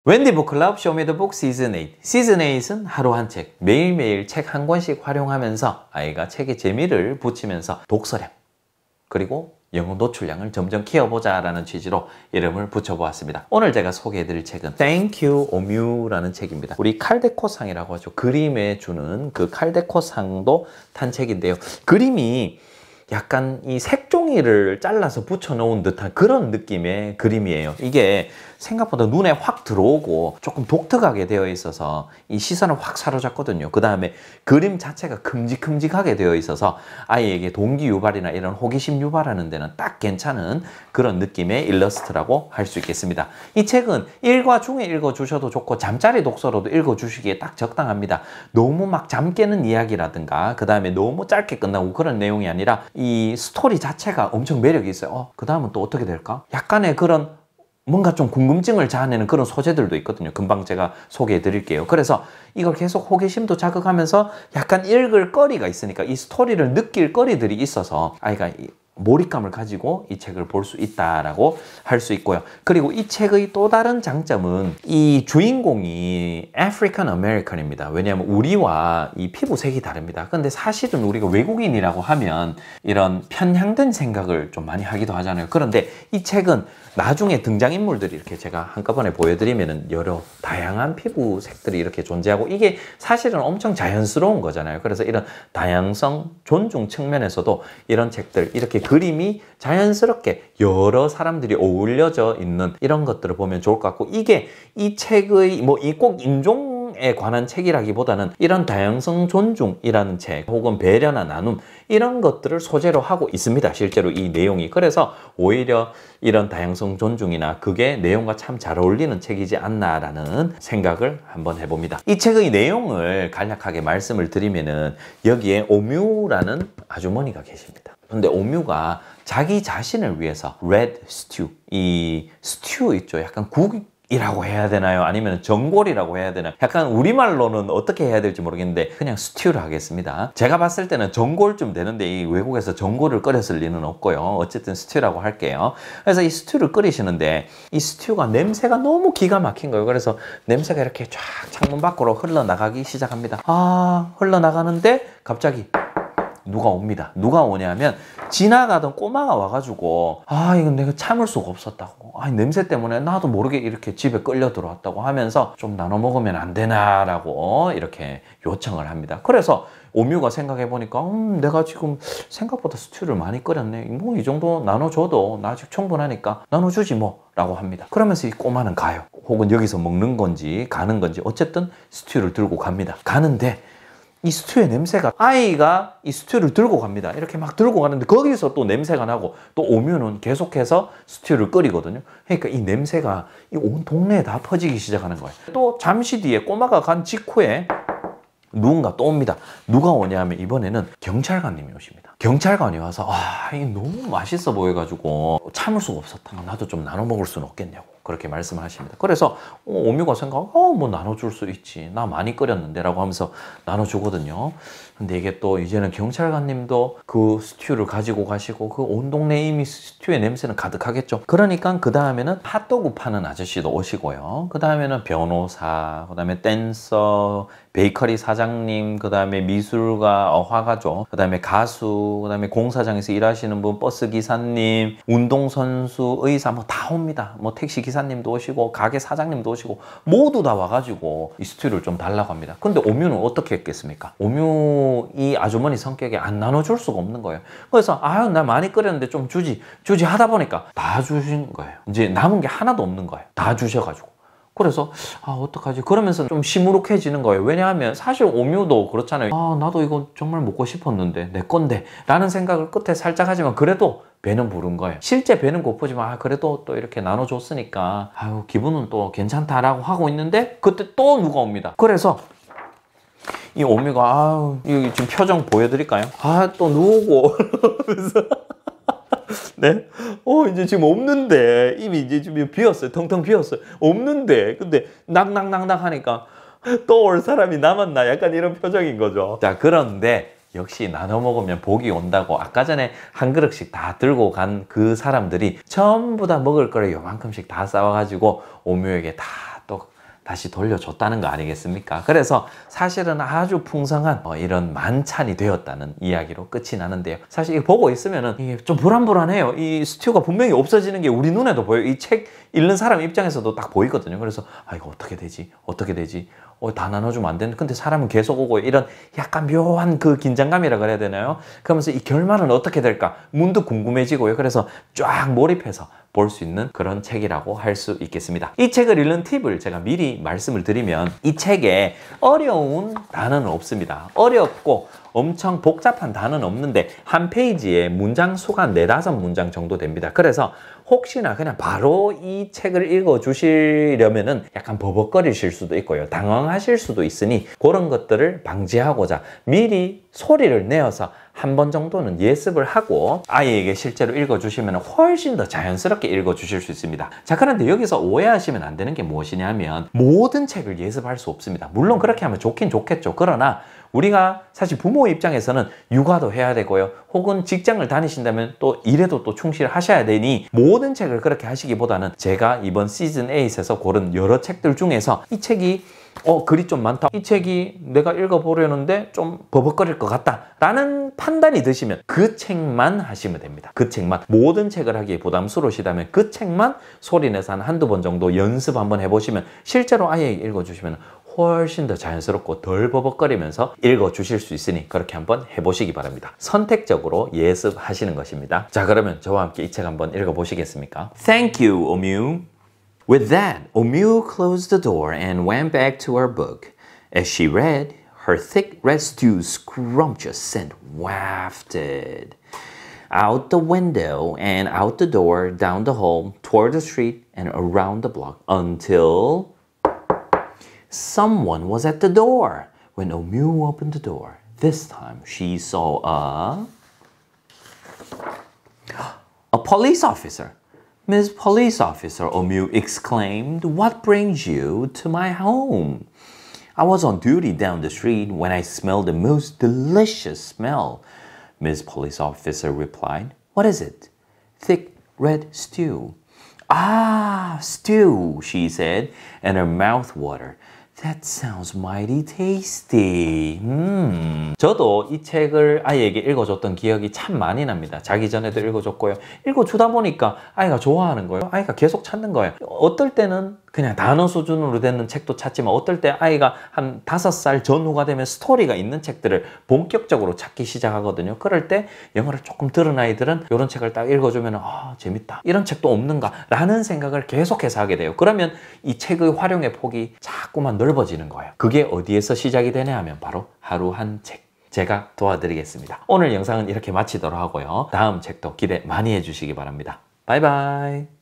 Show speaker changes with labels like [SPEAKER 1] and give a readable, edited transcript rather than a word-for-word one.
[SPEAKER 1] 웬디 북클럽 쇼미더북 시즌 8. 시즌 8은 하루 한 책, 매일매일 책 한 권씩 활용하면서 아이가 책의 재미를 붙이면서 독서량, 그리고 영어 노출량을 점점 키워보자 라는 취지로 이름을 붙여보았습니다. 오늘 제가 소개해드릴 책은 Thank You 오뮤라는 책입니다. 우리 칼데코상이라고 하죠. 그림에 주는 그 칼데코상도 탄 책인데요. 그림이 약간 이 색종이를 잘라서 붙여놓은 듯한 그런 느낌의 그림이에요. 이게 생각보다 눈에 확 들어오고 조금 독특하게 되어 있어서 이 시선을 확 사로잡거든요. 그 다음에 그림 자체가 큼직큼직하게 되어 있어서 아이에게 동기 유발이나 이런 호기심 유발하는 데는 딱 괜찮은 그런 느낌의 일러스트라고 할 수 있겠습니다. 이 책은 일과 중에 읽어주셔도 좋고 잠자리 독서로도 읽어주시기에 딱 적당합니다. 너무 막 잠 깨는 이야기라든가 그 다음에 너무 짧게 끝나고 그런 내용이 아니라 이 스토리 자체가 엄청 매력이 있어요. 그 다음은 또 어떻게 될까? 약간의 그런 뭔가 좀 궁금증을 자아내는 그런 소재들도 있거든요. 금방 제가 소개해 드릴게요. 그래서 이걸 계속 호기심도 자극하면서 약간 읽을 거리가 있으니까 이 스토리를 느낄 거리들이 있어서 아이가 몰입감을 가지고 이 책을 볼 수 있다라고 할 수 있고요. 그리고 이 책의 또 다른 장점은 이 주인공이 아프리칸 아메리칸입니다. 왜냐하면 우리와 이 피부색이 다릅니다. 근데 사실은 우리가 외국인이라고 하면 이런 편향된 생각을 좀 많이 하기도 하잖아요. 그런데 이 책은 나중에 등장인물들이 이렇게 제가 한꺼번에 보여드리면은 여러 다양한 피부색들이 이렇게 존재하고 이게 사실은 엄청 자연스러운 거잖아요. 그래서 이런 다양성 존중 측면에서도 이런 책들 이렇게 그림이 자연스럽게 여러 사람들이 어울려져 있는 이런 것들을 보면 좋을 것 같고 이게 이 책의 뭐 이 꼭 인종에 관한 책이라기보다는 이런 다양성 존중이라는 책 혹은 배려나 나눔 이런 것들을 소재로 하고 있습니다. 실제로 이 내용이. 그래서 오히려 이런 다양성 존중이나 그게 내용과 참 잘 어울리는 책이지 않나라는 생각을 한번 해봅니다. 이 책의 내용을 간략하게 말씀을 드리면은 여기에 오뮤라는 아주머니가 계십니다. 근데 오뮤가 자기 자신을 위해서 레드 스튜, 이 스튜 있죠. 약간 국이라고 해야 되나요? 아니면 전골이라고 해야 되나요? 약간 우리말로는 어떻게 해야 될지 모르겠는데 그냥 스튜를 하겠습니다. 제가 봤을 때는 전골쯤 되는데 이 외국에서 전골을 끓였을 리는 없고요. 어쨌든 스튜라고 할게요. 그래서 이 스튜를 끓이시는데 이 스튜가 냄새가 너무 기가 막힌 거예요. 그래서 냄새가 이렇게 쫙 창문 밖으로 흘러나가기 시작합니다. 흘러나가는데 갑자기 누가 옵니다. 누가 오냐면 지나가던 꼬마가 와가지고 이건 내가 참을 수가 없었다고. 냄새 때문에 나도 모르게 이렇게 집에 끌려 들어왔다고 하면서 좀 나눠 먹으면 안 되나라고 이렇게 요청을 합니다. 그래서 오뮤가 생각해 보니까 내가 지금 생각보다 스튜를 많이 끓였네. 뭐 이 정도 나눠줘도 나 아직 충분하니까 나눠주지 뭐 라고 합니다. 그러면서 이 꼬마는 가요. 혹은 여기서 먹는 건지 가는 건지 어쨌든 스튜를 들고 갑니다. 가는데 이 스튜의 냄새가 아이가 이 스튜를 들고 갑니다. 이렇게 막 들고 가는데 거기서 또 냄새가 나고 또 오뮤는 계속해서 스튜를 끓이거든요. 그러니까 이 냄새가 이 온 동네에 다 퍼지기 시작하는 거예요. 또 잠시 뒤에 꼬마가 간 직후에 누군가 또 옵니다. 누가 오냐면 이번에는 경찰관님이 오십니다. 경찰관이 와서 이게 너무 맛있어 보여가지고 참을 수가 없었다. 나도 좀 나눠 먹을 수는 없겠냐고 그렇게 말씀을 하십니다. 그래서 오뮤가 생각하고 뭐 나눠줄 수 있지. 나 많이 끓였는데 라고 하면서 나눠주거든요. 근데 이게 또 이제는 경찰관님도 그 스튜를 가지고 가시고 그 온 동네에 이미 스튜의 냄새는 가득하겠죠. 그러니까 그 다음에는 핫도그 파는 아저씨도 오시고요. 그 다음에는 변호사, 그 다음에 댄서, 베이커리 사장님, 그 다음에 미술가, 화가죠. 그 다음에 가수, 그 다음에 공사장에서 일하시는 분, 버스 기사님, 운동선수, 의사 뭐 다 옵니다. 뭐 택시 기사님도 오시고 가게 사장님도 오시고 모두 다 와가지고 이 스튜를 좀 달라고 합니다. 근데 오뮤는 어떻게 했겠습니까? 오뮤 이 아주머니 성격에 안 나눠줄 수가 없는 거예요. 그래서 나 많이 끓였는데 좀 주지 하다 보니까 다 주신 거예요. 이제 남은 게 하나도 없는 거예요. 다 주셔가지고. 그래서 어떡하지? 그러면서 좀 시무룩해지는 거예요. 왜냐하면 사실 오뮤도 그렇잖아요. 나도 이거 정말 먹고 싶었는데 내 건데 라는 생각을 끝에 살짝 하지만 그래도 배는 부른 거예요. 실제 배는 고프지만 그래도 또 이렇게 나눠줬으니까 기분은 또 괜찮다라고 하고 있는데 그때 또 누가 옵니다. 그래서 이 오뮤가 이거 지금 표정 보여드릴까요? 또 누우고 그래서 네? 이제 지금 없는데 이미 이제 지금 비었어요. 텅텅 비었어요. 없는데 근데 낙낙낙낙 하니까 또 올 사람이 남았나 약간 이런 표정인 거죠. 자, 그런데 역시 나눠 먹으면 복이 온다고 아까 전에 한 그릇씩 다 들고 간 그 사람들이 전부 다 먹을 거를 요만큼씩 다 싸와가지고 오뮤에게 다 또 다시 돌려줬다는 거 아니겠습니까? 그래서 사실은 아주 풍성한 이런 만찬이 되었다는 이야기로 끝이 나는데요. 사실 이거 보고 있으면은 이게 좀 불안불안해요. 이 스튜가 분명히 없어지는 게 우리 눈에도 보여요. 이 책 읽는 사람 입장에서도 딱 보이거든요. 그래서 이거 어떻게 되지? 어떻게 되지? 다 나눠주면 안 되는데 근데 사람은 계속 오고 이런 약간 묘한 그 긴장감이라 그래야 되나요? 그러면서 이 결말은 어떻게 될까? 문득 궁금해지고요. 그래서 쫙 몰입해서 볼 수 있는 그런 책이라고 할 수 있겠습니다. 이 책을 읽는 팁을 제가 미리 말씀을 드리면 이 책에 어려운 단어는 없습니다. 어렵고 엄청 복잡한 단어는 없는데 한 페이지에 문장 수가 4-5문장 정도 됩니다. 그래서 혹시나 그냥 바로 이 책을 읽어 주시려면은 약간 버벅거리실 수도 있고요. 당황하실 수도 있으니 그런 것들을 방지하고자 미리 소리를 내어서 한 번 정도는 예습을 하고 아이에게 실제로 읽어주시면 훨씬 더 자연스럽게 읽어주실 수 있습니다. 자, 그런데 여기서 오해하시면 안 되는 게 무엇이냐면 모든 책을 예습할 수 없습니다. 물론 그렇게 하면 좋긴 좋겠죠. 그러나 우리가 사실 부모 입장에서는 육아도 해야 되고요. 혹은 직장을 다니신다면 또 일에도 또 충실하셔야 되니 모든 책을 그렇게 하시기보다는 제가 이번 시즌 8에서 고른 여러 책들 중에서 이 책이 글이 좀 많다. 이 책이 내가 읽어보려는데 좀 버벅거릴 것 같다. 라는 판단이 드시면 그 책만 하시면 됩니다. 그 책만. 모든 책을 하기에 부담스러우시다면 그 책만 소리내서 한두 번 정도 연습 한번 해보시면 실제로 아이에게 읽어주시면 훨씬 더 자연스럽고 덜 버벅거리면서 읽어주실 수 있으니 그렇게 한번 해보시기 바랍니다. 선택적으로 예습하시는 것입니다. 자, 그러면 저와 함께 이 책 한번 읽어보시겠습니까? Thank you, 오뮤. With that, Omu closed the door and went back to her book. As she read, her thick red stew scrumptious scent wafted out the window and out the door, down the hall, toward the street, and around the block until someone was at the door. When Omu opened the door, this time she saw a police officer. Miss Police Officer, Omu exclaimed, "What brings you to my home?" "I was on duty down the street when I smelled the most delicious smell," Miss Police Officer replied. "What is it?" "Thick red stew." "Ah, stew," she said, and her mouth watered. "That sounds mighty tasty." 저도 이 책을 아이에게 읽어줬던 기억이 참 많이 납니다. 자기 전에도 읽어줬고요. 읽어주다 보니까 아이가 좋아하는 거예요. 아이가 계속 찾는 거예요. 어떨 때는 그냥 단어 수준으로 되는 책도 찾지만 어떨 때 아이가 한 5살 전후가 되면 스토리가 있는 책들을 본격적으로 찾기 시작하거든요. 그럴 때 영어를 조금 들은 아이들은 이런 책을 딱 읽어주면 재밌다. 이런 책도 없는가? 라는 생각을 계속해서 하게 돼요. 그러면 이 책의 활용의 폭이 자꾸만 넓어지는 거예요. 그게 어디에서 시작이 되냐 하면 바로 하루 한 책. 제가 도와드리겠습니다. 오늘 영상은 이렇게 마치도록 하고요. 다음 책도 기대 많이 해주시기 바랍니다. 바이바이.